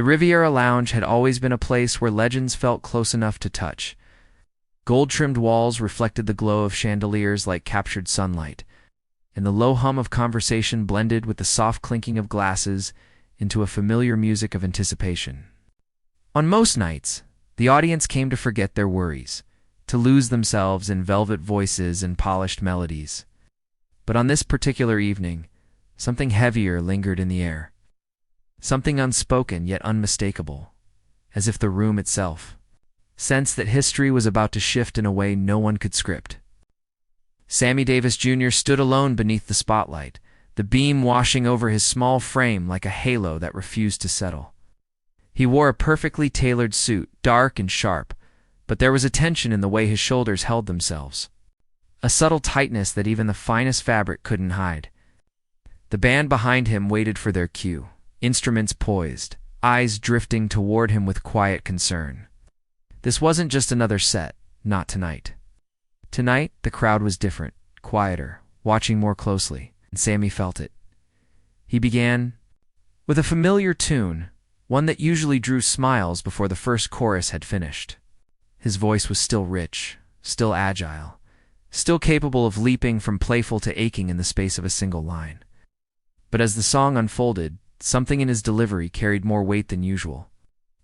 The Riviera Lounge had always been a place where legends felt close enough to touch. Gold-trimmed walls reflected the glow of chandeliers like captured sunlight, and the low hum of conversation blended with the soft clinking of glasses into a familiar music of anticipation. On most nights, the audience came to forget their worries, to lose themselves in velvet voices and polished melodies. But on this particular evening, something heavier lingered in the air. Something unspoken yet unmistakable, as if the room itself sensed that history was about to shift in a way no one could script. Sammy Davis Jr. stood alone beneath the spotlight, the beam washing over his small frame like a halo that refused to settle. He wore a perfectly tailored suit, dark and sharp, but there was a tension in the way his shoulders held themselves, a subtle tightness that even the finest fabric couldn't hide. The band behind him waited for their cue, instruments poised, eyes drifting toward him with quiet concern. This wasn't just another set, not tonight. Tonight, the crowd was different, quieter, watching more closely, and Sammy felt it. He began with a familiar tune, one that usually drew smiles before the first chorus had finished. His voice was still rich, still agile, still capable of leaping from playful to aching in the space of a single line. But as the song unfolded, something in his delivery carried more weight than usual.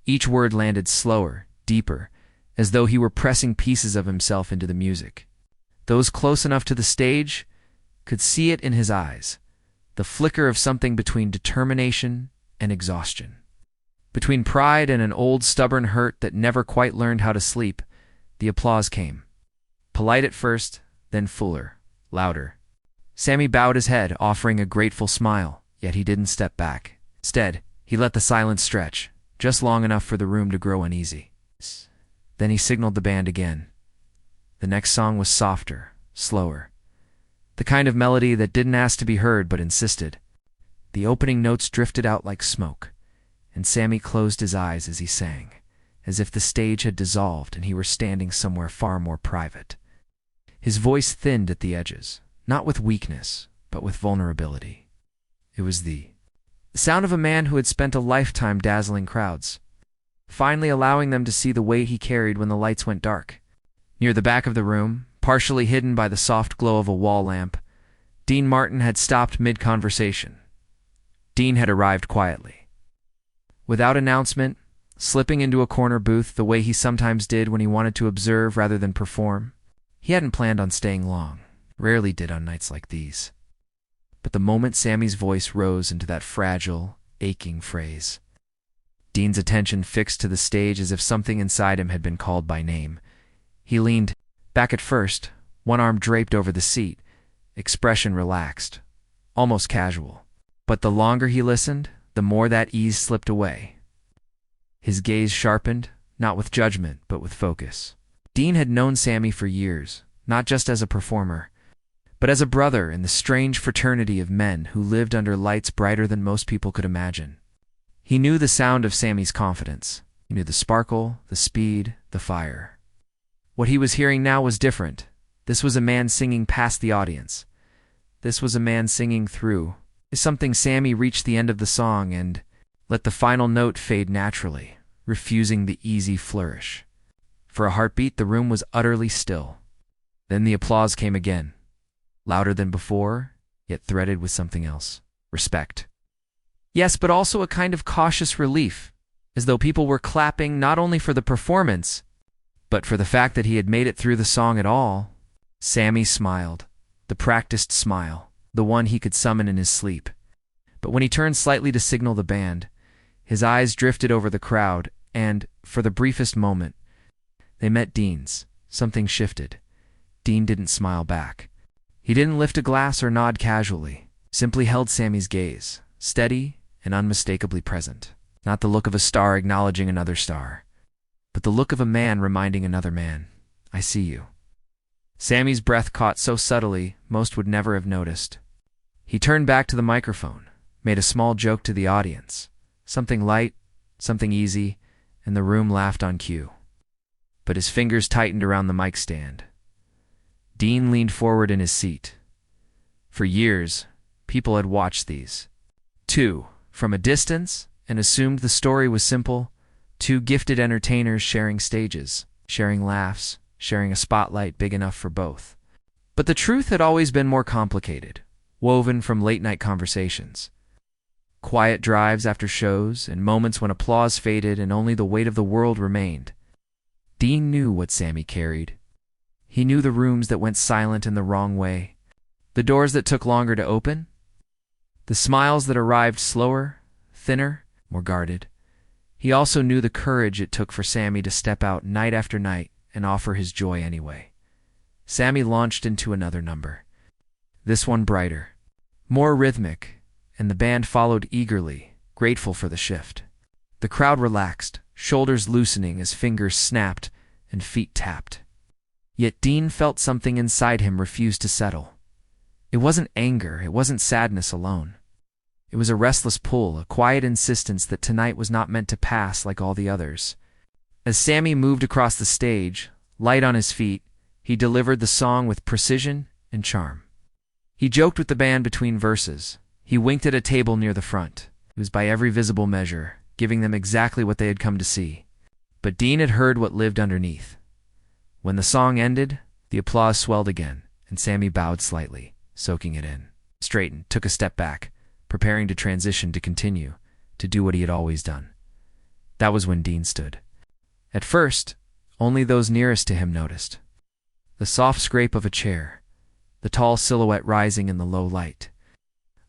Each word landed slower, deeper, as though he were pressing pieces of himself into the music. Those close enough to the stage could see it in his eyes, the flicker of something between determination and exhaustion. Between pride and an old stubborn hurt that never quite learned how to sleep, the applause came. Polite at first, then fuller, louder. Sammy bowed his head, offering a grateful smile, yet he didn't step back. Instead, he let the silence stretch, just long enough for the room to grow uneasy. Then he signaled the band again. The next song was softer, slower. The kind of melody that didn't ask to be heard but insisted. The opening notes drifted out like smoke, and Sammy closed his eyes as he sang, as if the stage had dissolved and he were standing somewhere far more private. His voice thinned at the edges, not with weakness, but with vulnerability. It was the sound of a man who had spent a lifetime dazzling crowds, finally allowing them to see the weight he carried when the lights went dark. Near the back of the room, partially hidden by the soft glow of a wall lamp, Dean Martin had stopped mid-conversation. Dean had arrived quietly. Without announcement, slipping into a corner booth the way he sometimes did when he wanted to observe rather than perform. He hadn't planned on staying long, rarely did on nights like these. But the moment Sammy's voice rose into that fragile, aching phrase, Dean's attention fixed to the stage as if something inside him had been called by name. He leaned back at first, one arm draped over the seat, expression relaxed, almost casual. But the longer he listened, the more that ease slipped away. His gaze sharpened, not with judgment, but with focus. Dean had known Sammy for years, not just as a performer, but as a brother in the strange fraternity of men who lived under lights brighter than most people could imagine. He knew the sound of Sammy's confidence. He knew the sparkle, the speed, the fire. What he was hearing now was different. This was a man singing past the audience. This was a man singing through. Something Sammy reached the end of the song and let the final note fade naturally, refusing the easy flourish. For a heartbeat, the room was utterly still. Then the applause came again, louder than before, yet threaded with something else. Respect. Yes, but also a kind of cautious relief, as though people were clapping not only for the performance, but for the fact that he had made it through the song at all. Sammy smiled, the practiced smile, the one he could summon in his sleep. But when he turned slightly to signal the band, his eyes drifted over the crowd, and, for the briefest moment, they met Dean's. Something shifted. Dean didn't smile back. He didn't lift a glass or nod casually, simply held Sammy's gaze, steady and unmistakably present. Not the look of a star acknowledging another star, but the look of a man reminding another man, "I see you." Sammy's breath caught so subtly, most would never have noticed. He turned back to the microphone, made a small joke to the audience, something light, something easy, and the room laughed on cue. But his fingers tightened around the mic stand. Dean leaned forward in his seat. For years, people had watched these, too, from a distance, and assumed the story was simple: two gifted entertainers sharing stages, sharing laughs, sharing a spotlight big enough for both. But the truth had always been more complicated, woven from late-night conversations. Quiet drives after shows, and moments when applause faded and only the weight of the world remained. Dean knew what Sammy carried. He knew the rooms that went silent in the wrong way, the doors that took longer to open, the smiles that arrived slower, thinner, more guarded. He also knew the courage it took for Sammy to step out night after night and offer his joy anyway. Sammy launched into another number, this one brighter, more rhythmic, and the band followed eagerly, grateful for the shift. The crowd relaxed, shoulders loosening as fingers snapped and feet tapped. Yet Dean felt something inside him refuse to settle. It wasn't anger, it wasn't sadness alone. It was a restless pull, a quiet insistence that tonight was not meant to pass like all the others. As Sammy moved across the stage, light on his feet, he delivered the song with precision and charm. He joked with the band between verses. He winked at a table near the front. It was by every visible measure, giving them exactly what they had come to see. But Dean had heard what lived underneath. When the song ended, the applause swelled again, and Sammy bowed slightly, soaking it in, straightened, took a step back, preparing to transition to continue, to do what he had always done. That was when Dean stood. At first, only those nearest to him noticed. The soft scrape of a chair, the tall silhouette rising in the low light.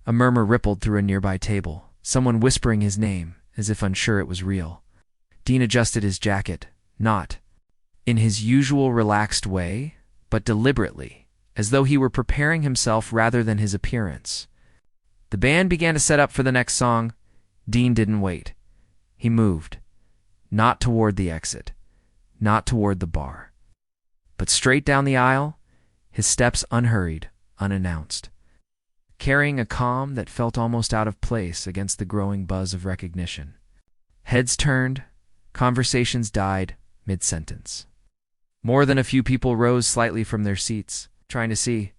A murmur rippled through a nearby table, someone whispering his name, as if unsure it was real. Dean adjusted his jacket, not in his usual relaxed way, but deliberately, as though he were preparing himself rather than his appearance. The band began to set up for the next song. Dean didn't wait. He moved, not toward the exit, not toward the bar, but straight down the aisle, his steps unhurried, unannounced, carrying a calm that felt almost out of place against the growing buzz of recognition. Heads turned, conversations died mid-sentence. More than a few people rose slightly from their seats, trying to see.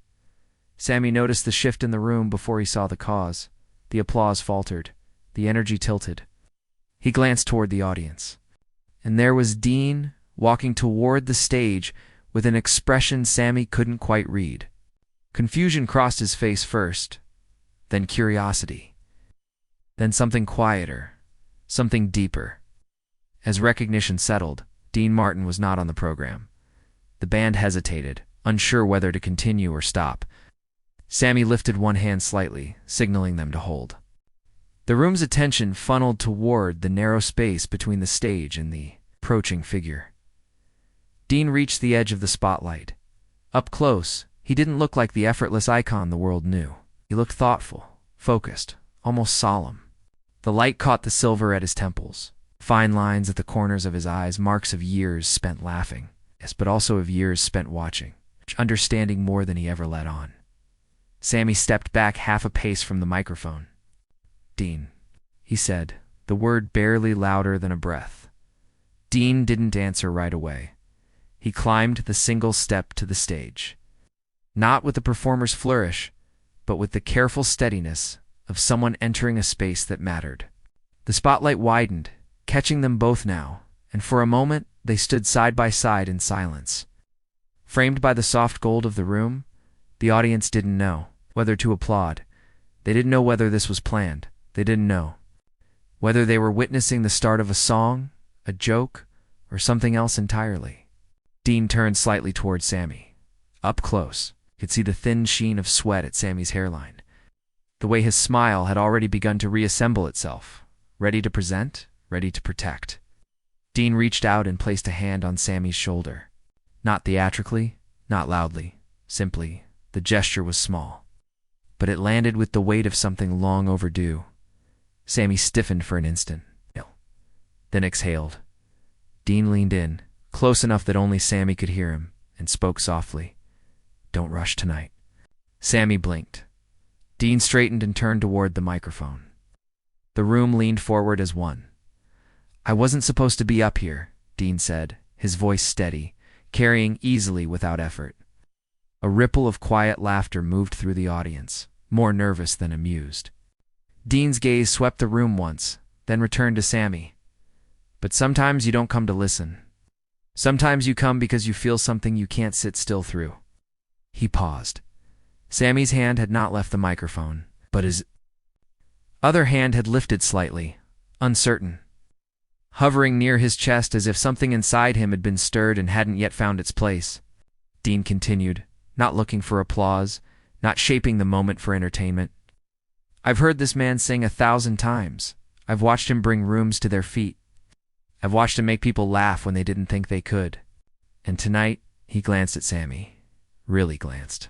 Sammy noticed the shift in the room before he saw the cause. The applause faltered, the energy tilted. He glanced toward the audience, and there was Dean walking toward the stage with an expression Sammy couldn't quite read. Confusion crossed his face first, then curiosity, then something quieter, something deeper. As recognition settled, Dean Martin was not on the program. The band hesitated, unsure whether to continue or stop. Sammy lifted one hand slightly, signaling them to hold. The room's attention funneled toward the narrow space between the stage and the approaching figure. Dean reached the edge of the spotlight. Up close, he didn't look like the effortless icon the world knew. He looked thoughtful, focused, almost solemn. The light caught the silver at his temples, fine lines at the corners of his eyes, marks of years spent laughing, yes, but also of years spent watching, understanding more than he ever let on. Sammy stepped back half a pace from the microphone. "Dean," he said, the word barely louder than a breath. Dean didn't answer right away. He climbed the single step to the stage. Not with the performer's flourish, but with the careful steadiness of someone entering a space that mattered. The spotlight widened, catching them both now, and for a moment they stood side by side in silence. Framed by the soft gold of the room, the audience didn't know whether to applaud. They didn't know whether this was planned. They didn't know whether they were witnessing the start of a song, a joke, or something else entirely. Dean turned slightly toward Sammy. Up close, he could see the thin sheen of sweat at Sammy's hairline. The way his smile had already begun to reassemble itself, ready to present, ready to protect. Dean reached out and placed a hand on Sammy's shoulder. Not theatrically, not loudly, simply, the gesture was small. But it landed with the weight of something long overdue. Sammy stiffened for an instant, then exhaled. Dean leaned in, close enough that only Sammy could hear him, and spoke softly. "Don't rush tonight." Sammy blinked. Dean straightened and turned toward the microphone. The room leaned forward as one. "I wasn't supposed to be up here," Dean said, his voice steady, carrying easily without effort. A ripple of quiet laughter moved through the audience, more nervous than amused. Dean's gaze swept the room once, then returned to Sammy. "But sometimes you don't come to listen. Sometimes you come because you feel something you can't sit still through." He paused. Sammy's hand had not left the microphone, but his other hand had lifted slightly, uncertain, hovering near his chest as if something inside him had been stirred and hadn't yet found its place. Dean continued, not looking for applause, not shaping the moment for entertainment. "I've heard this man sing 1,000 times. I've watched him bring rooms to their feet. I've watched him make people laugh when they didn't think they could. And tonight," he glanced at Sammy, really glanced.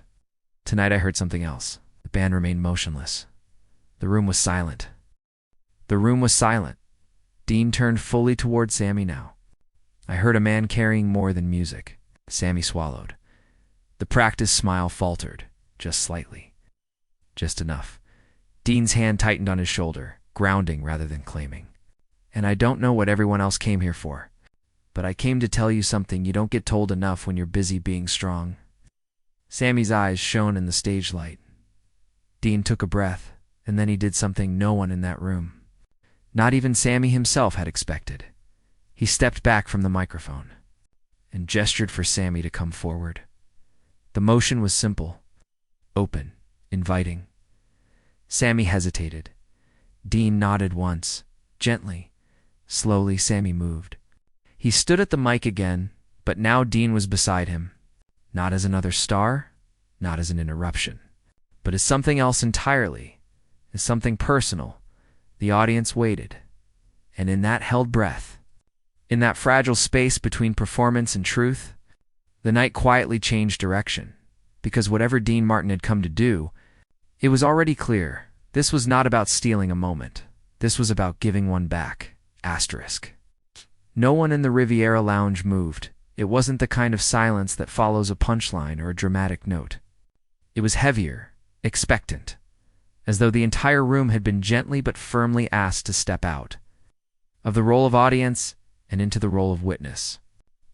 "Tonight I heard something else." The band remained motionless. The room was silent. The room was silent. Dean turned fully toward Sammy now. "I heard a man carrying more than music." Sammy swallowed. The practiced smile faltered, just slightly. Just enough. Dean's hand tightened on his shoulder, grounding rather than claiming. "And I don't know what everyone else came here for, but I came to tell you something you don't get told enough when you're busy being strong." Sammy's eyes shone in the stage light. Dean took a breath, and then he did something no one in that room, not even Sammy himself, had expected. He stepped back from the microphone and gestured for Sammy to come forward. The motion was simple, open, inviting. Sammy hesitated. Dean nodded once. Gently, slowly, Sammy moved. He stood at the mic again, but now Dean was beside him, not as another star, not as an interruption, but as something else entirely, as something personal. The audience waited, and in that held breath, in that fragile space between performance and truth, the night quietly changed direction, because whatever Dean Martin had come to do, it was already clear. This was not about stealing a moment. This was about giving one back. Asterisk. No one in the Riviera Lounge moved. It wasn't the kind of silence that follows a punchline or a dramatic note. It was heavier, expectant, as though the entire room had been gently but firmly asked to step out of the role of audience and into the role of witness.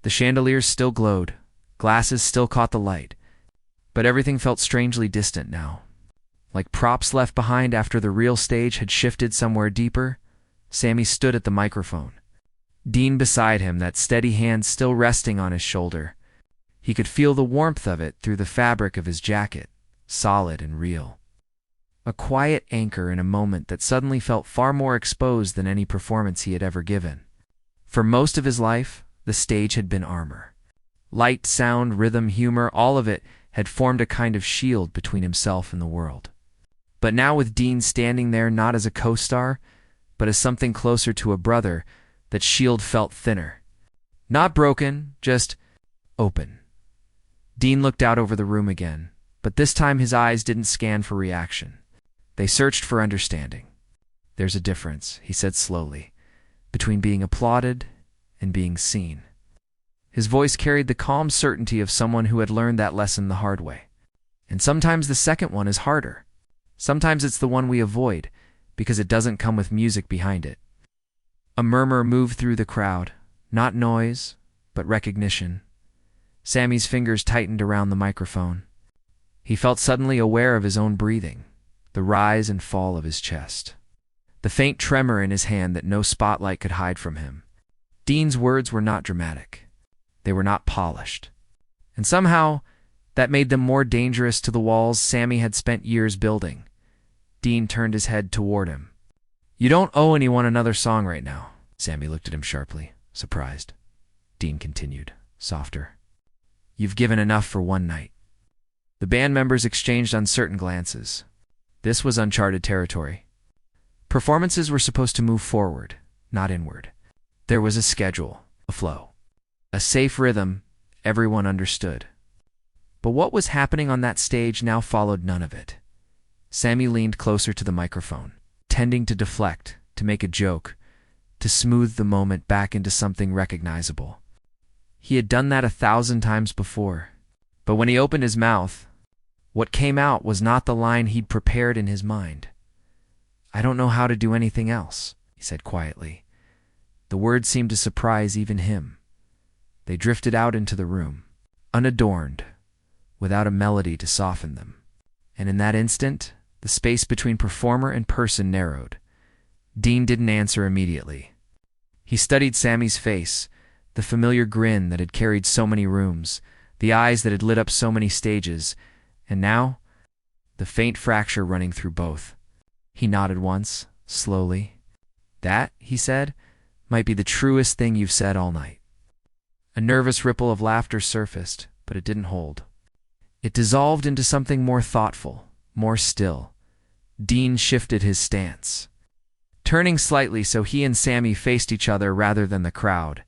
The chandeliers still glowed, glasses still caught the light, but everything felt strangely distant now. Like props left behind after the real stage had shifted somewhere deeper, Sammy stood at the microphone. Dean beside him, that steady hand still resting on his shoulder. He could feel the warmth of it through the fabric of his jacket, solid and real. A quiet anchor in a moment that suddenly felt far more exposed than any performance he had ever given. For most of his life, the stage had been armor. Light, sound, rhythm, humor, all of it had formed a kind of shield between himself and the world. But now with Dean standing there not as a co-star, but as something closer to a brother, that shield felt thinner. Not broken, just open. Dean looked out over the room again, but this time his eyes didn't scan for reaction. They searched for understanding. "There's a difference," he said slowly, "between being applauded and being seen." His voice carried the calm certainty of someone who had learned that lesson the hard way. And sometimes the second one is harder. Sometimes it's the one we avoid, because it doesn't come with music behind it. A murmur moved through the crowd, not noise, but recognition. Sammy's fingers tightened around the microphone. He felt suddenly aware of his own breathing, the rise and fall of his chest, the faint tremor in his hand that no spotlight could hide from him. Dean's words were not dramatic. They were not polished. And somehow, that made them more dangerous to the walls Sammy had spent years building. Dean turned his head toward him. "You don't owe anyone another song right now." Sammy looked at him sharply, surprised. Dean continued, softer. "You've given enough for one night." The band members exchanged uncertain glances. This was uncharted territory. Performances were supposed to move forward, not inward. There was a schedule, a flow, a safe rhythm everyone understood. But what was happening on that stage now followed none of it. Sammy leaned closer to the microphone, tending to deflect, to make a joke, to smooth the moment back into something recognizable. He had done that 1,000 times before. But when he opened his mouth, what came out was not the line he'd prepared in his mind. "I don't know how to do anything else," he said quietly. The words seemed to surprise even him. They drifted out into the room, unadorned, without a melody to soften them. And in that instant, the space between performer and person narrowed. Dean didn't answer immediately. He studied Sammy's face, the familiar grin that had carried so many rooms, the eyes that had lit up so many stages, and now, the faint fracture running through both. He nodded once, slowly. "That," he said, "might be the truest thing you've said all night." A nervous ripple of laughter surfaced, but it didn't hold. It dissolved into something more thoughtful, more still. Dean shifted his stance, turning slightly so he and Sammy faced each other rather than the crowd.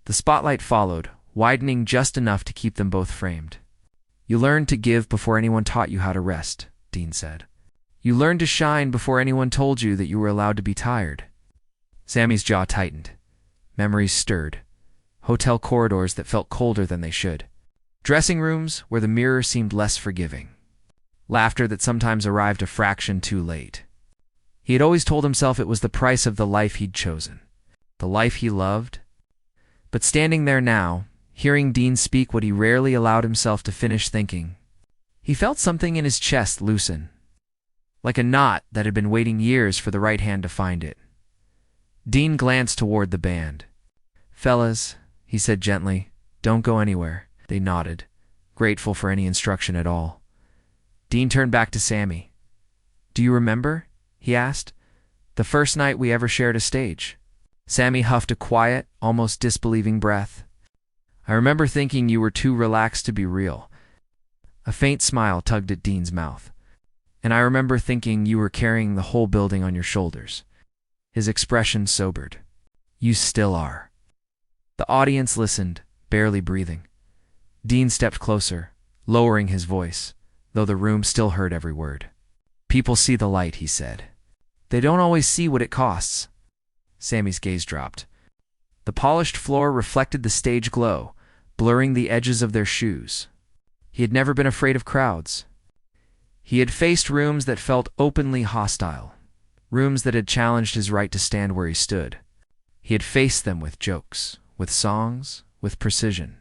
The spotlight followed, widening just enough to keep them both framed. "You learned to give before anyone taught you how to rest," Dean said. "You learned to shine before anyone told you that you were allowed to be tired." Sammy's jaw tightened. Memories stirred. Hotel corridors that felt colder than they should. Dressing rooms where the mirror seemed less forgiving. Laughter that sometimes arrived a fraction too late. He had always told himself it was the price of the life he'd chosen, the life he loved. But standing there now, hearing Dean speak what he rarely allowed himself to finish thinking, he felt something in his chest loosen, like a knot that had been waiting years for the right hand to find it. Dean glanced toward the band. "Fellas," he said gently, "don't go anywhere." They nodded, grateful for any instruction at all. Dean turned back to Sammy. "Do you remember?" he asked. "The first night we ever shared a stage?" Sammy huffed a quiet, almost disbelieving breath. "I remember thinking you were too relaxed to be real." A faint smile tugged at Dean's mouth. "And I remember thinking you were carrying the whole building on your shoulders." His expression sobered. "You still are." The audience listened, barely breathing. Dean stepped closer, lowering his voice, though the room still heard every word. "People see the light," he said. "They don't always see what it costs." Sammy's gaze dropped. The polished floor reflected the stage glow, blurring the edges of their shoes. He had never been afraid of crowds. He had faced rooms that felt openly hostile, rooms that had challenged his right to stand where he stood. He had faced them with jokes, with songs, with precision.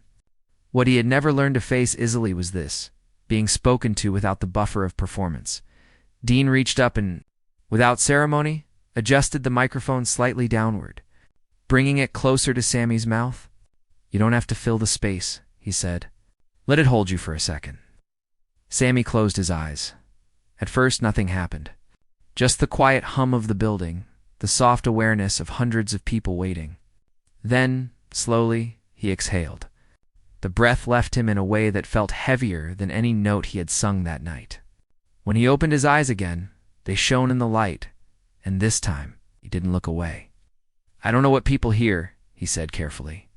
What he had never learned to face easily was this, being spoken to without the buffer of performance. Dean reached up and, without ceremony, adjusted the microphone slightly downward, bringing it closer to Sammy's mouth. "You don't have to fill the space," he said. "Let it hold you for a second." Sammy closed his eyes. At first, nothing happened. Just the quiet hum of the building, the soft awareness of hundreds of people waiting. Then, slowly, he exhaled. The breath left him in a way that felt heavier than any note he had sung that night. When he opened his eyes again, they shone in the light, and this time, he didn't look away. "I don't know what people hear," he said carefully,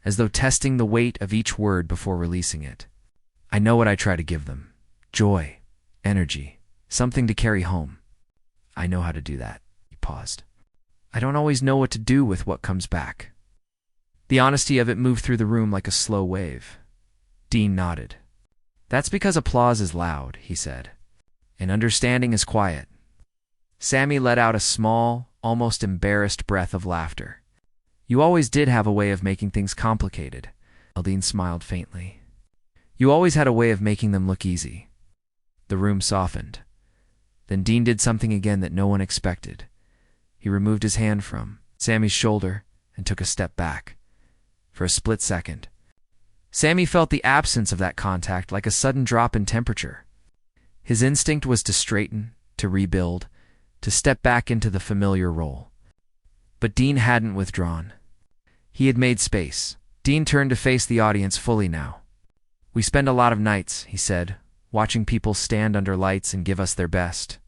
as though testing the weight of each word before releasing it. "I know what I try to give them. Joy, energy, something to carry home. I know how to do that." He paused. "I don't always know what to do with what comes back." The honesty of it moved through the room like a slow wave. Dean nodded. "That's because applause is loud," he said, "and understanding is quiet." Sammy let out a small, almost embarrassed breath of laughter. "You always did have a way of making things complicated." Dean smiled faintly. "You always had a way of making them look easy." The room softened. Then Dean did something again that no one expected. He removed his hand from Sammy's shoulder and took a step back. For a split second, Sammy felt the absence of that contact like a sudden drop in temperature. His instinct was to straighten, to rebuild, to step back into the familiar role. But Dean hadn't withdrawn. He had made space. Dean turned to face the audience fully now. "We spend a lot of nights," he said, "watching people stand under lights and give us their best.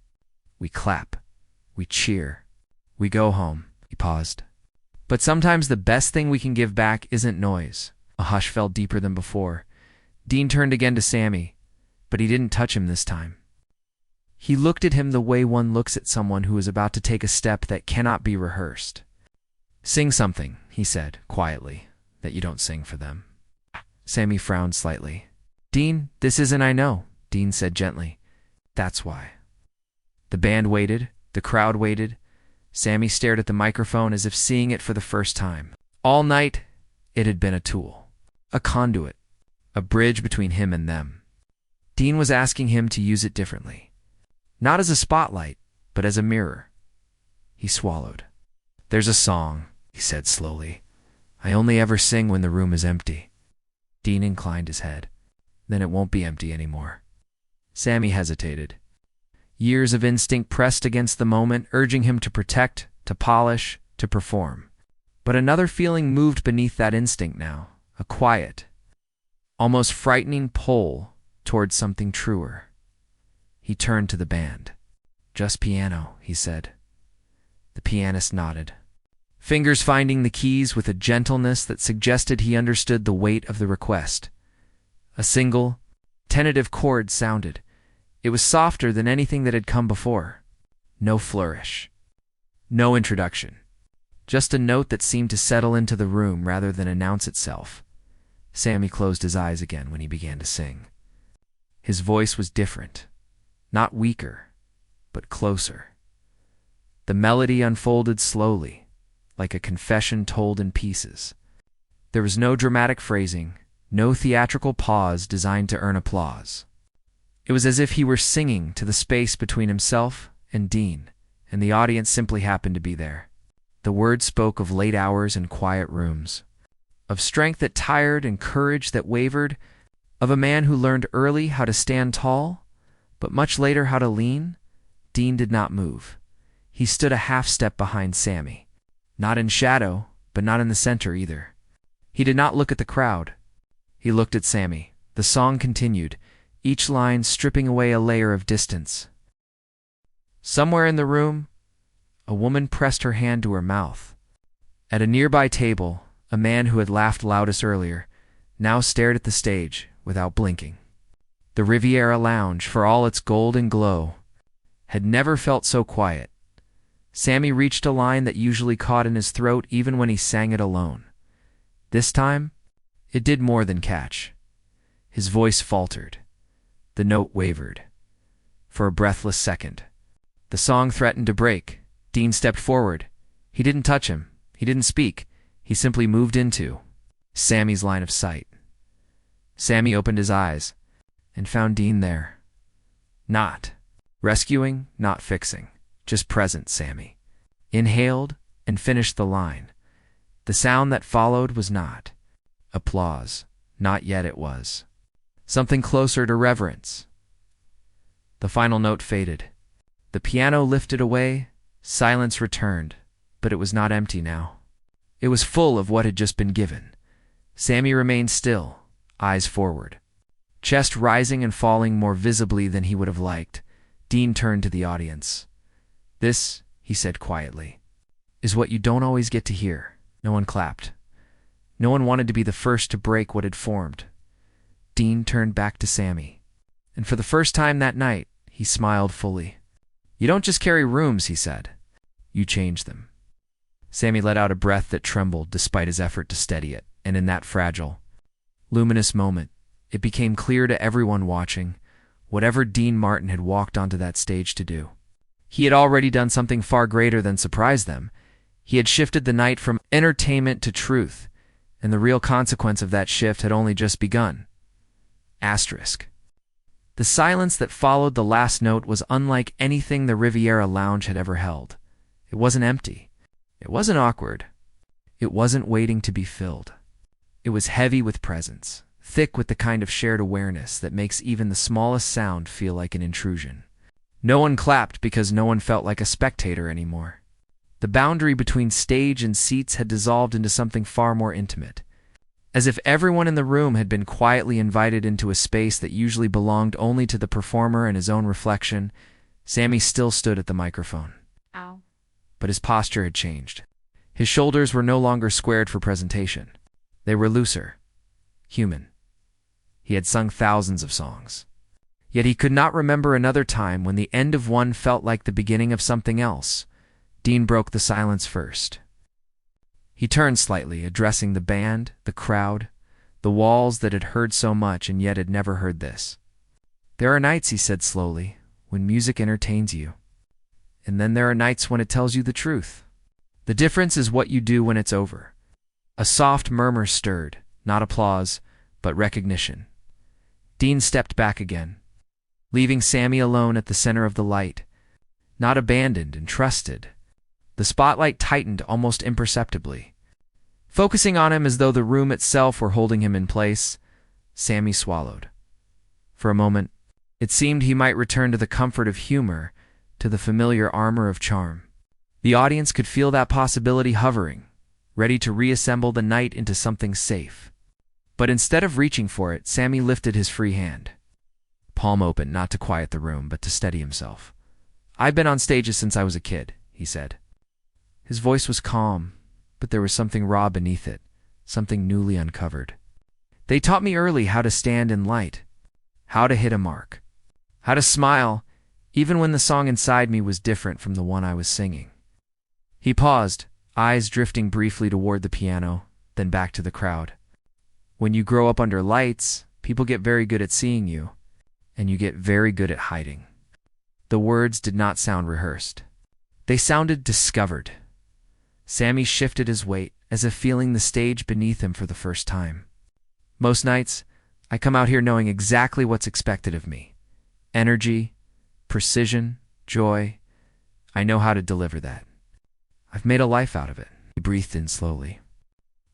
We clap. We cheer. We go home." He paused. "But sometimes the best thing we can give back isn't noise." A hush fell deeper than before. Dean turned again to Sammy, but he didn't touch him this time. He looked at him the way one looks at someone who is about to take a step that cannot be rehearsed. "Sing something," he said, quietly, "that you don't sing for them." Sammy frowned slightly. "Dean, this isn't I know," Dean said gently. "That's why." The band waited, the crowd waited. Sammy stared at the microphone as if seeing it for the first time. All night, it had been a tool, a conduit, a bridge between him and them. Dean was asking him to use it differently. Not as a spotlight, but as a mirror. He swallowed. "There's a song," he said slowly. "I only ever sing when the room is empty." Dean inclined his head. "Then it won't be empty anymore." Sammy hesitated. Years of instinct pressed against the moment, urging him to protect, to polish, to perform. But another feeling moved beneath that instinct now, a quiet, almost frightening pull towards something truer. He turned to the band. "Just piano," he said. The pianist nodded, fingers finding the keys with a gentleness that suggested he understood the weight of the request. A single, tentative chord sounded. It was softer than anything that had come before. No flourish. No introduction. Just a note that seemed to settle into the room rather than announce itself. Sammy closed his eyes again when he began to sing. His voice was different. Not weaker, but closer. The melody unfolded slowly, like a confession told in pieces. There was no dramatic phrasing, no theatrical pause designed to earn applause. It was as if he were singing to the space between himself and Dean, and the audience simply happened to be there. The words spoke of late hours and quiet rooms, of strength that tired and courage that wavered, of a man who learned early how to stand tall, but much later how to lean. Dean did not move. He stood a half step behind Sammy. Not in shadow, but not in the center either. He did not look at the crowd. He looked at Sammy. The song continued, each line stripping away a layer of distance. Somewhere in the room, a woman pressed her hand to her mouth. At a nearby table, a man who had laughed loudest earlier now stared at the stage without blinking. The Riviera Lounge, for all its gold and glow, had never felt so quiet. Sammy reached a line that usually caught in his throat even when he sang it alone. This time, it did more than catch. His voice faltered. The note wavered. For a breathless second, the song threatened to break. Dean stepped forward. He didn't touch him. He didn't speak. He simply moved into Sammy's line of sight. Sammy opened his eyes and found Dean there. Not rescuing, not fixing, just present Sammy. Inhaled and finished the line. The sound that followed was not applause. Not yet it was. Something closer to reverence. The final note faded. The piano lifted away. Silence returned, but it was not empty now. It was full of what had just been given. Sammy remained still, eyes forward, chest rising and falling more visibly than he would have liked. Dean turned to the audience. "This," he said quietly, "is what you don't always get to hear." No one clapped. No one wanted to be the first to break what had formed. Dean turned back to Sammy, and for the first time that night, he smiled fully. "You don't just carry rooms," he said. "You change them." Sammy let out a breath that trembled despite his effort to steady it, and in that fragile, luminous moment, it became clear to everyone watching, whatever Dean Martin had walked onto that stage to do, he had already done something far greater than surprise them. He had shifted the night from entertainment to truth, and the real consequence of that shift had only just begun. Asterisk. The silence that followed the last note was unlike anything the Riviera Lounge had ever held. It wasn't empty. It wasn't awkward. It wasn't waiting to be filled. It was heavy with presence, thick with the kind of shared awareness that makes even the smallest sound feel like an intrusion. No one clapped because no one felt like a spectator anymore. The boundary between stage and seats had dissolved into something far more intimate. As if everyone in the room had been quietly invited into a space that usually belonged only to the performer and his own reflection, Sammy still stood at the microphone. Ow. But his posture had changed. His shoulders were no longer squared for presentation. They were looser, human. He had sung thousands of songs. Yet he could not remember another time when the end of one felt like the beginning of something else. Dean broke the silence first. He turned slightly, addressing the band, the crowd, the walls that had heard so much and yet had never heard this. "There are nights," he said slowly, "when music entertains you. And then there are nights when it tells you the truth. The difference is what you do when it's over." A soft murmur stirred, not applause, but recognition. Dean stepped back again, leaving Sammy alone at the center of the light, not abandoned and trusted, The spotlight tightened almost imperceptibly. Focusing on him as though the room itself were holding him in place, Sammy swallowed. For a moment, it seemed he might return to the comfort of humor, to the familiar armor of charm. The audience could feel that possibility hovering, ready to reassemble the night into something safe. But instead of reaching for it, Sammy lifted his free hand. Palm open, not to quiet the room, but to steady himself. "I've been on stages since I was a kid," he said. His voice was calm, but there was something raw beneath it, something newly uncovered. "They taught me early how to stand in light, how to hit a mark, how to smile, even when the song inside me was different from the one I was singing." He paused, eyes drifting briefly toward the piano, then back to the crowd. "When you grow up under lights, people get very good at seeing you, and you get very good at hiding." The words did not sound rehearsed. They sounded discovered. Sammy shifted his weight, as if feeling the stage beneath him for the first time. "Most nights, I come out here knowing exactly what's expected of me. Energy, precision, joy. I know how to deliver that. I've made a life out of it." He breathed in slowly.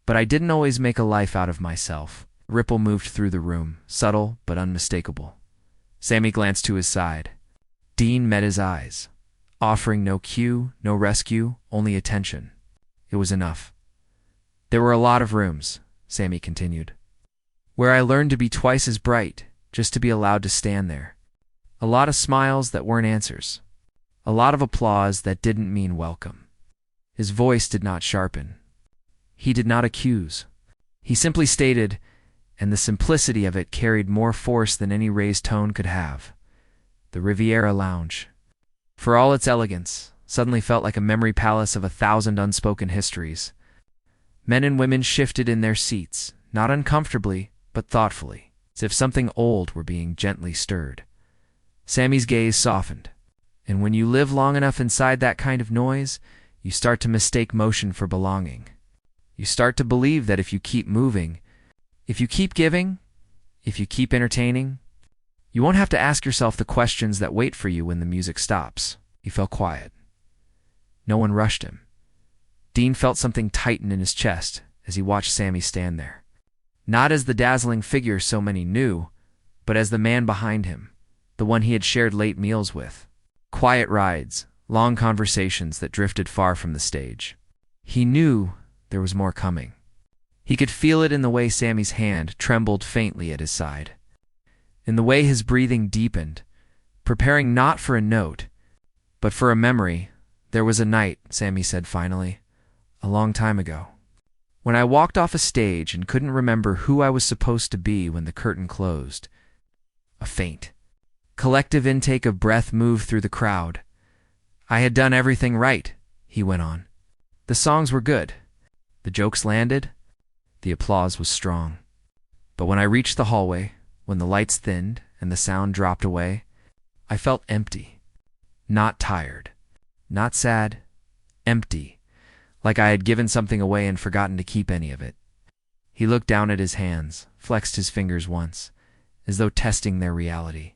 "But I didn't always make a life out of myself." A ripple moved through the room, subtle but unmistakable. Sammy glanced to his side. Dean met his eyes, offering no cue, no rescue, only attention. It was enough. "There were a lot of rooms," Sammy continued, "where I learned to be twice as bright, just to be allowed to stand there. A lot of smiles that weren't answers. A lot of applause that didn't mean welcome." His voice did not sharpen. He did not accuse. He simply stated, and the simplicity of it carried more force than any raised tone could have. The Riviera Lounge, for all its elegance, suddenly felt like a memory palace of 1,000 unspoken histories. Men and women shifted in their seats, not uncomfortably, but thoughtfully, as if something old were being gently stirred. Sammy's gaze softened, and when you live long enough inside that kind of noise, you start to mistake motion for belonging. You start to believe that if you keep moving, if you keep giving, if you keep entertaining, you won't have to ask yourself the questions that wait for you when the music stops. He fell quiet. No one rushed him. Dean felt something tighten in his chest as he watched Sammy stand there. Not as the dazzling figure so many knew, but as the man behind him, the one he had shared late meals with. Quiet rides, long conversations that drifted far from the stage. He knew there was more coming. He could feel it in the way Sammy's hand trembled faintly at his side, in the way his breathing deepened, preparing not for a note, but for a memory. "There was a night," Sammy said finally, "a long time ago, when I walked off a stage and couldn't remember who I was supposed to be when the curtain closed." A faint, collective intake of breath moved through the crowd. "I had done everything right," he went on. "The songs were good. The jokes landed. The applause was strong. But when I reached the hallway, when the lights thinned and the sound dropped away, I felt empty. Not tired. Not sad. Empty. Like I had given something away and forgotten to keep any of it." He looked down at his hands, flexed his fingers once, as though testing their reality.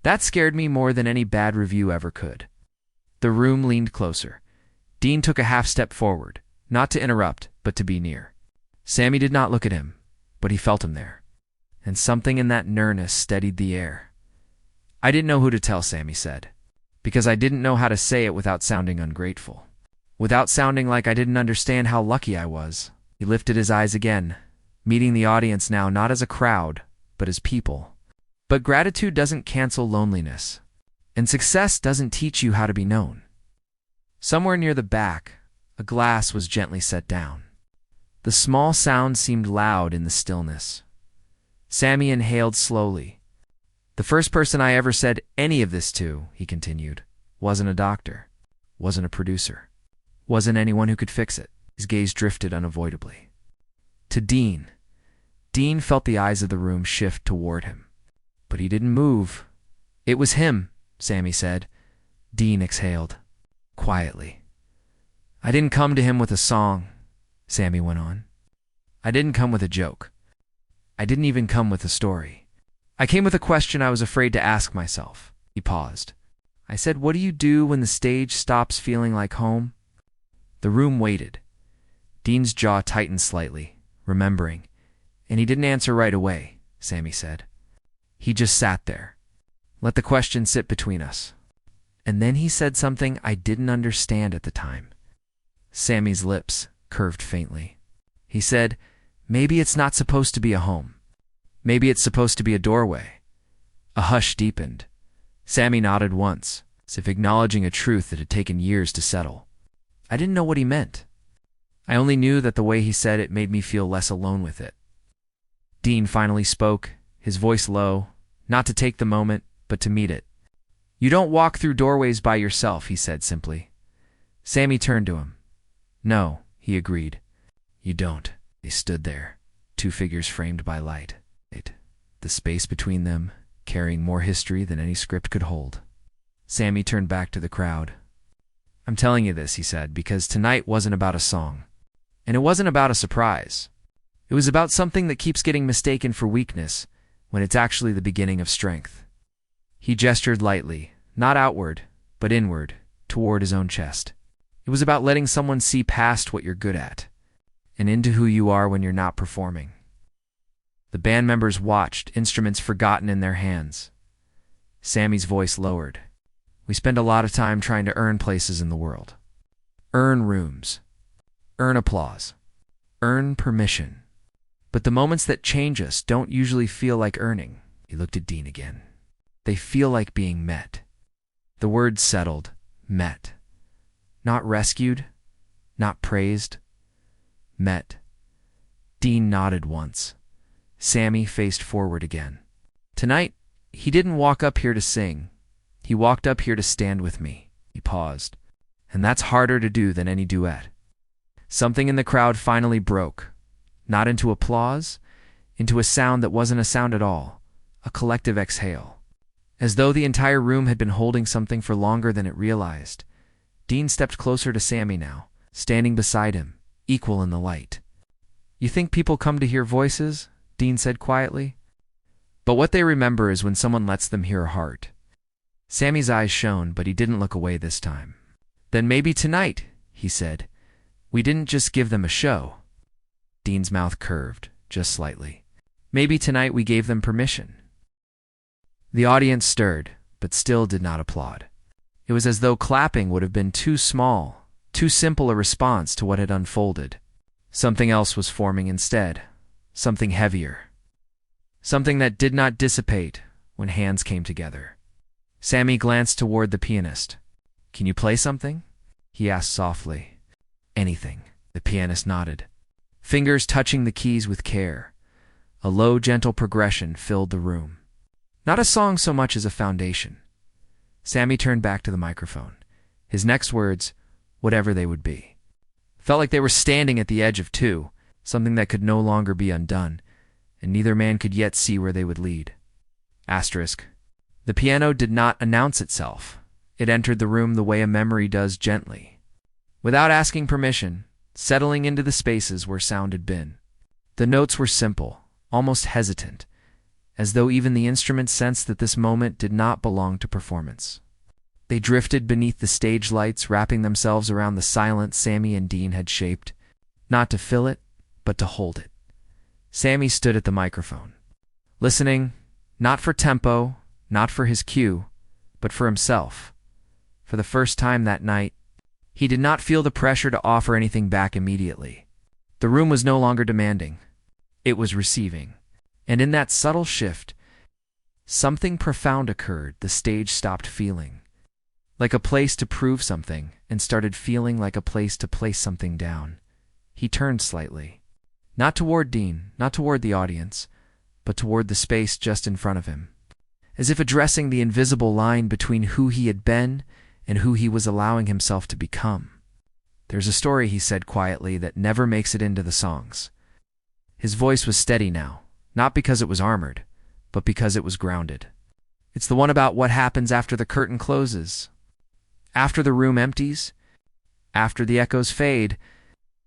"That scared me more than any bad review ever could." The room leaned closer. Dean took a half step forward, not to interrupt, but to be near. Sammy did not look at him, but he felt him there, and something in that nearness steadied the air. "I didn't know who to tell," Sammy said, "because I didn't know how to say it without sounding ungrateful, without sounding like I didn't understand how lucky I was." He lifted his eyes again, meeting the audience now not as a crowd, but as people. But gratitude doesn't cancel loneliness, and success doesn't teach you how to be known. Somewhere near the back, a glass was gently set down. The small sound seemed loud in the stillness. Sammy inhaled slowly. "The first person I ever said any of this to," he continued, "wasn't a doctor, wasn't a producer, wasn't anyone who could fix it." His gaze drifted unavoidably to Dean. Dean felt the eyes of the room shift toward him, but he didn't move. "It was him," Sammy said. Dean exhaled quietly. "I didn't come to him with a song," Sammy went on. "I didn't come with a joke. I didn't even come with a story. I came with a question I was afraid to ask myself." He paused. "I said, what do you do when the stage stops feeling like home? The room waited. Dean's jaw tightened slightly, remembering. And he didn't answer right away, Sammy said. He just sat there. Let the question sit between us. And then he said something I didn't understand at the time. Sammy's lips curved faintly. He said, "Maybe it's not supposed to be a home. Maybe it's supposed to be a doorway." A hush deepened. Sammy nodded once, as if acknowledging a truth that had taken years to settle. I didn't know what he meant. I only knew that the way he said it made me feel less alone with it. Dean finally spoke, his voice low, not to take the moment, but to meet it. "You don't walk through doorways by yourself," he said simply. Sammy turned to him. "No," he agreed. "You don't." They stood there, two figures framed by light. The space between them, carrying more history than any script could hold. Sammy turned back to the crowd. "I'm telling you this," he said, "because tonight wasn't about a song. And it wasn't about a surprise. It was about something that keeps getting mistaken for weakness when it's actually the beginning of strength." He gestured lightly, not outward, but inward, toward his own chest. It was about letting someone see past what you're good at, and into who you are when you're not performing. The band members watched, instruments forgotten in their hands. Sammy's voice lowered. "We spend a lot of time trying to earn places in the world. Earn rooms. Earn applause. Earn permission. But the moments that change us don't usually feel like earning." He looked at Dean again. "They feel like being met." The word settled. Met. Not rescued. Not praised. Met. Dean nodded once. Sammy faced forward again. "Tonight, he didn't walk up here to sing. He walked up here to stand with me." He paused. "And that's harder to do than any duet." Something in the crowd finally broke. Not into applause, into a sound that wasn't a sound at all, a collective exhale. As though the entire room had been holding something for longer than it realized. Dean stepped closer to Sammy now, standing beside him, equal in the light. "You think people come to hear voices?" Dean said quietly. "But what they remember is when someone lets them hear a heart." Sammy's eyes shone, but he didn't look away this time. "Then maybe tonight," he said, "we didn't just give them a show." Dean's mouth curved, just slightly. "Maybe tonight we gave them permission." The audience stirred, but still did not applaud. It was as though clapping would have been too small, too simple a response to what had unfolded. Something else was forming instead. Something heavier. Something that did not dissipate when hands came together. Sammy glanced toward the pianist. "Can you play something?" he asked softly. "Anything." The pianist nodded. Fingers touching the keys with care. A low, gentle progression filled the room. Not a song so much as a foundation. Sammy turned back to the microphone. His next words, whatever they would be, felt like they were standing at the edge of two, something that could no longer be undone, and neither man could yet see where they would lead. Asterisk. The piano did not announce itself. It entered the room the way a memory does, gently, without asking permission, settling into the spaces where sound had been. The notes were simple, almost hesitant, as though even the instrument sensed that this moment did not belong to performance. They drifted beneath the stage lights, wrapping themselves around the silence Sammy and Dean had shaped, not to fill it, but to hold it. Sammy stood at the microphone, listening, not for tempo, not for his cue, but for himself. For the first time that night, he did not feel the pressure to offer anything back immediately. The room was no longer demanding. It was receiving. And in that subtle shift, something profound occurred. The stage stopped feeling like a place to prove something and started feeling like a place to place something down. He turned slightly. Not toward Dean, not toward the audience, but toward the space just in front of him, as if addressing the invisible line between who he had been and who he was allowing himself to become. "There's a story," he said quietly, "that never makes it into the songs." His voice was steady now, not because it was armored, but because it was grounded. "It's the one about what happens after the curtain closes, after the room empties, after the echoes fade."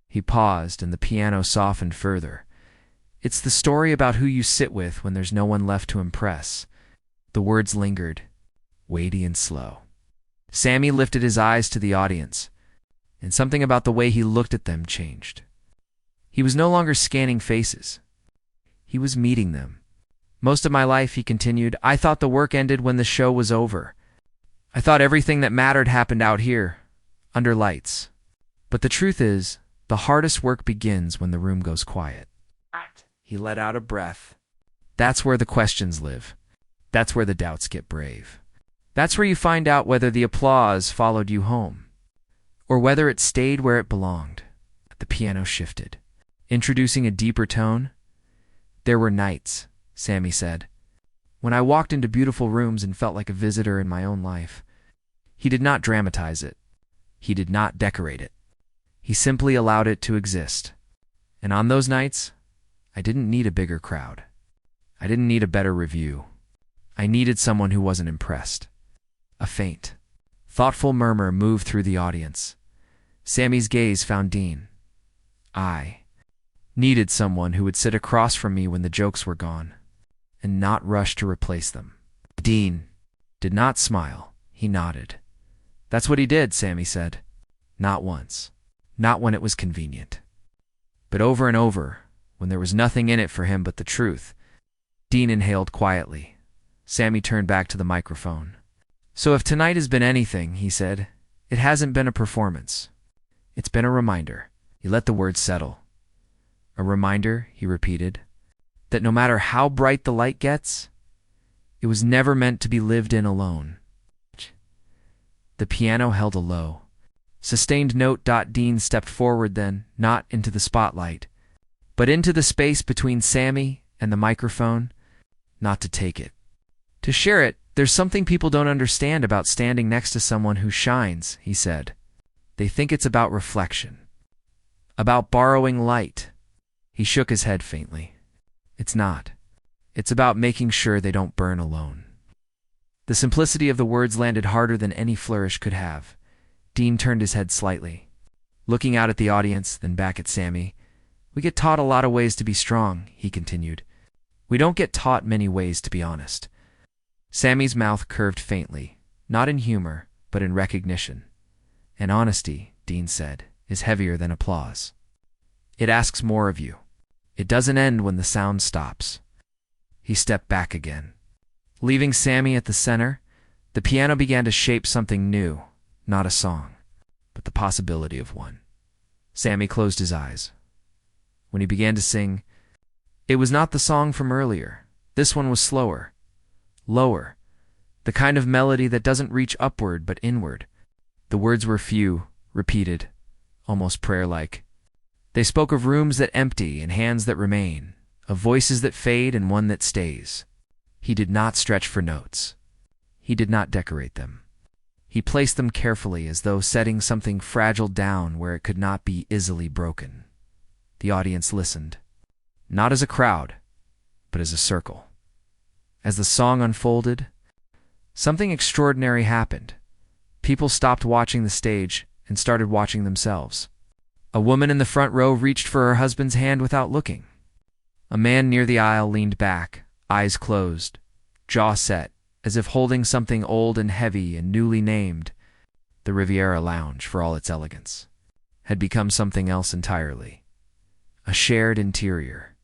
He paused, and the piano softened further. "It's the story about who you sit with when there's no one left to impress." The words lingered, weighty and slow. Sammy lifted his eyes to the audience. and something about the way he looked at them changed. He was no longer scanning faces. He was meeting them. Most of my life, he continued, I thought the work ended when the show was over. I thought everything that mattered happened out here, under lights. But the truth is, the hardest work begins when the room goes quiet. He let out a breath. That's where the questions live. That's where the doubts get brave. That's where you find out whether the applause followed you home, or whether it stayed where it belonged. The piano shifted, introducing a deeper tone. There were nights, Sammy said, when I walked into beautiful rooms and felt like a visitor in my own life. He did not dramatize it. He did not decorate it. He simply allowed it to exist. And on those nights, I didn't need a bigger crowd. I didn't need a better review. I needed someone who wasn't impressed. A faint, thoughtful murmur moved through the audience. Sammy's gaze found Dean. I needed someone who would sit across from me when the jokes were gone, and not rush to replace them. Dean did not smile. He nodded. That's what he did, Sammy said. Not once. Not when it was convenient. But over and over, when there was nothing in it for him but the truth. Dean inhaled quietly. Sammy turned back to the microphone. So if tonight has been anything, he said, it hasn't been a performance. It's been a reminder. He let the words settle. A reminder, he repeated, that no matter how bright the light gets, it was never meant to be lived in alone. The piano held a low, sustained note. Dean stepped forward then, not into the spotlight, but into the space between Sammy and the microphone, not to take it, to share it. There's something people don't understand about standing next to someone who shines, he said. They think it's about reflection, about borrowing light. He shook his head faintly. It's not. It's about making sure they don't burn alone. The simplicity of the words landed harder than any flourish could have. Dean turned his head slightly, looking out at the audience, then back at Sammy. We get taught a lot of ways to be strong, he continued. We don't get taught many ways to be honest. Sammy's mouth curved faintly, not in humor, but in recognition. And honesty, Dean said, is heavier than applause. It asks more of you. It doesn't end when the sound stops. He stepped back again. Leaving Sammy at the center, the piano began to shape something new, not a song, but the possibility of one. Sammy closed his eyes. When he began to sing, it was not the song from earlier. This one was slower, lower, the kind of melody that doesn't reach upward but inward. The words were few, repeated, almost prayer-like. They spoke of rooms that empty and hands that remain, of voices that fade and one that stays. He did not stretch for notes. He did not decorate them. He placed them carefully as though setting something fragile down where it could not be easily broken. The audience listened, not as a crowd, but as a circle. As the song unfolded, something extraordinary happened. People stopped watching the stage and started watching themselves. A woman in the front row reached for her husband's hand without looking. A man near the aisle leaned back, eyes closed, jaw set, as if holding something old and heavy and newly named. The Riviera Lounge, for all its elegance, had become something else entirely. A shared interior.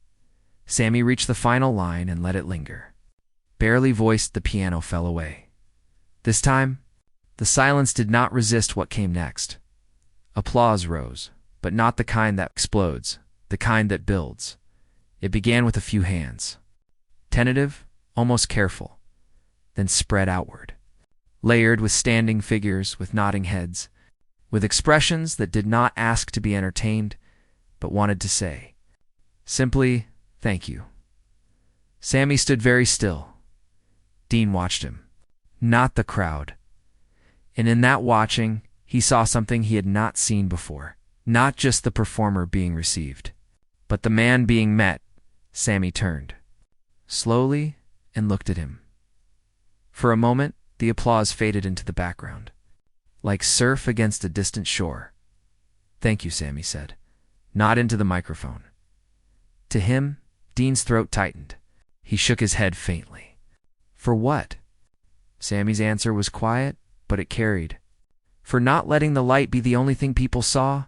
Sammy reached the final line and let it linger. Barely voiced, the piano fell away. This time, the silence did not resist what came next. Applause rose, but not the kind that explodes, the kind that builds. It began with a few hands. Tentative, almost careful, then spread outward. Layered with standing figures, with nodding heads, with expressions that did not ask to be entertained, but wanted to say, simply, thank you. Sammy stood very still. Dean watched him, not the crowd. And in that watching, he saw something he had not seen before. Not just the performer being received, but the man being met. Sammy turned, slowly, and looked at him. For a moment, the applause faded into the background, like surf against a distant shore. Thank you, Sammy said, not into the microphone. To him, Dean's throat tightened. He shook his head faintly. For what? Sammy's answer was quiet, but it carried. For not letting the light be the only thing people saw?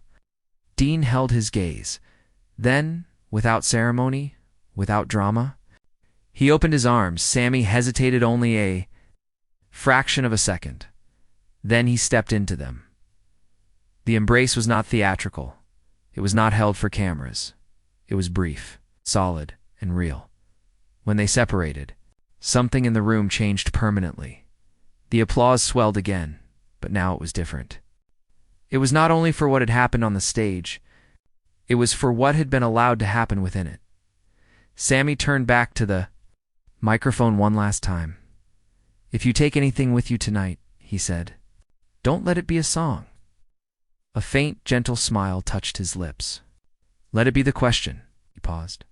Dean held his gaze. Then, without ceremony, without drama, he opened his arms. Sammy hesitated only a fraction of a second. Then he stepped into them. The embrace was not theatrical. It was not held for cameras. It was brief, solid, and real. When they separated, something in the room changed permanently. The applause swelled again, but now it was different. It was not only for what had happened on the stage, it was for what had been allowed to happen within it. Sammy turned back to the microphone one last time. "If you take anything with you tonight," he said, "don't let it be a song." A faint, gentle smile touched his lips. "Let it be the question," he paused.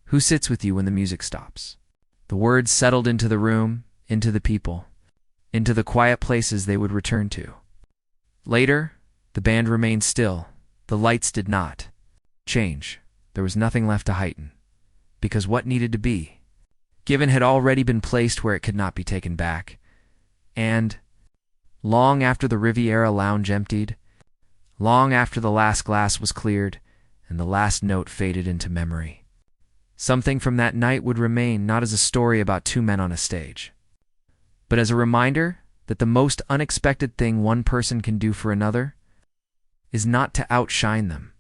"Who sits with you when the music stops?" The words settled into the room, into the people, into the quiet places they would return to. Later, the band remained still. The lights did not change. There was nothing left to heighten, because what needed to be given had already been placed where it could not be taken back. And, long after the Riviera Lounge emptied, long after the last glass was cleared and the last note faded into memory, something from that night would remain, not as a story about two men on a stage, but as a reminder that the most unexpected thing one person can do for another is not to outshine them.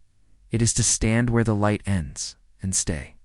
It is to stand where the light ends and stay.